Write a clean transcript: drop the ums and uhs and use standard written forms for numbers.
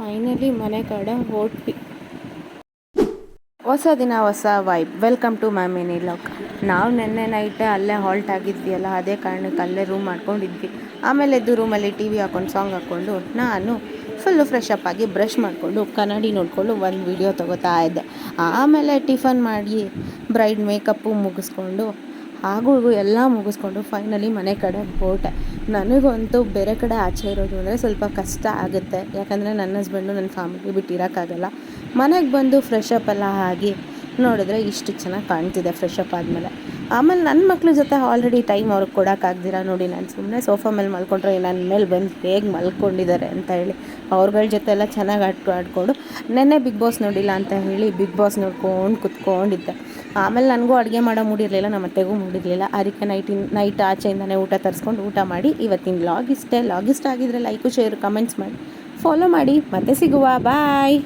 Finally ಮನೆ ಕಡೆ ಹೊರಟ್ವಿ. ಹೊಸ ದಿನ ಹೊಸ vibe. Welcome to my mini vlog. ನಾವು ನೆನ್ನೆ ನೈಟೇ ಅಲ್ಲೇ ಹಾಲ್ಟ್ ಆಗಿದ್ವಿ ಅಲ್ಲ, ಅದೇ ಕಾರಣಕ್ಕೆ ಅಲ್ಲೇ ರೂಮ್ ಮಾಡ್ಕೊಂಡಿದ್ವಿ. ಆಮೇಲೆ ಎದ್ದು ರೂಮಲ್ಲಿ ಟಿ ವಿ ಹಾಕ್ಕೊಂಡು ಸಾಂಗ್ ಹಾಕ್ಕೊಂಡು ನಾನು ಫುಲ್ಲು ಫ್ರೆಶ್ ಅಪ್ ಆಗಿ ಬ್ರಷ್ ಮಾಡಿಕೊಂಡು ಕನ್ನಡಿ ನೋಡಿಕೊಂಡು ಒಂದು ವಿಡಿಯೋ ತೊಗೋತಾ ಇದ್ದೆ. ಆಮೇಲೆ ಟಿಫನ್ ಮಾಡಿ ಬ್ರೈಡ್ ಮೇಕಪ್ಪು ಮುಗಿಸ್ಕೊಂಡು ಹಾಗೂ ಎಲ್ಲ ಮುಗಿಸ್ಕೊಂಡು ಫೈನಲಿ ಮನೆ ಕಡೆ ಹೊರಟೆ. ನನಗಂತೂ ಬೇರೆ ಕಡೆ ಆಚೆ ಇರೋದು ಅಂದರೆ ಸ್ವಲ್ಪ ಕಷ್ಟ ಆಗುತ್ತೆ, ಯಾಕಂದರೆ ನನ್ನ ಹಸ್ಬೆಂಡು ನನ್ನ ಫ್ಯಾಮಿಲಿ ಬಿಟ್ಟು ಇರೋಕ್ಕಾಗಲ್ಲ. ಮನೆಗೆ ಬಂದು ಫ್ರೆಶ್ ಅಪ್ ಎಲ್ಲ ಆಗಿ ನೋಡಿದ್ರೆ ಇಷ್ಟು ಚೆನ್ನಾಗಿ ಕಾಣ್ತಿದೆ ಫ್ರೆಶ್ ಅಪ್ ಆದಮೇಲೆ. ಆಮೇಲೆ ನನ್ನ ಮಕ್ಳ ಜೊತೆ ಆಲ್ರೆಡಿ ಟೈಮ್ ಅವ್ರಿಗೆ ಕೊಡೋಕ್ಕಾಗ್ದಿರ ನೋಡಿ, ನಾನು ಸುಮ್ಮನೆ ಸೋಫಾ ಮೇಲೆ ಮಲ್ಕೊಂಡ್ರೆ ನನ್ನ ಮೇಲೆ ಬಂದು ಹೇಗೆ ಮಲ್ಕೊಂಡಿದ್ದಾರೆ ಅಂತ ಹೇಳಿ ಅವ್ರಗಳ ಜೊತೆ ಎಲ್ಲ ಚೆನ್ನಾಗಿ ಆಡ್ಕೊಂಡು ನೆನ್ನೆ ಬಿಗ್ ಬಾಸ್ ನೋಡಿಲ್ಲ ಅಂತ ಹೇಳಿ ಬಿಗ್ ಬಾಸ್ ನೋಡ್ಕೊಂಡು ಕುತ್ಕೊಂಡಿದ್ದೆ. ಆಮೇಲೆ ನನಗೂ ಅಡುಗೆ ಮಾಡೋ ಮೂಡಿರಲಿಲ್ಲ, ನಮ್ಮ ಅತ್ತೆಗೂ ಮೂಡಿರಲಿಲ್ಲ. ಅದಕ್ಕೆ ನೈಟ್ ಆಚೆಯಿಂದನೇ ಊಟ ತರಿಸ್ಕೊಂಡು ಊಟ ಮಾಡಿ ಇವತ್ತಿನ ಲಾಗ್ ಇಷ್ಟ ಆಗಿದ್ರೆ ಲೈಕು ಶೇರ್ ಕಮೆಂಟ್ಸ್ ಮಾಡಿ ಫಾಲೋ ಮಾಡಿ. ಮತ್ತೆ ಸಿಗುವ. ಬಾಯ್.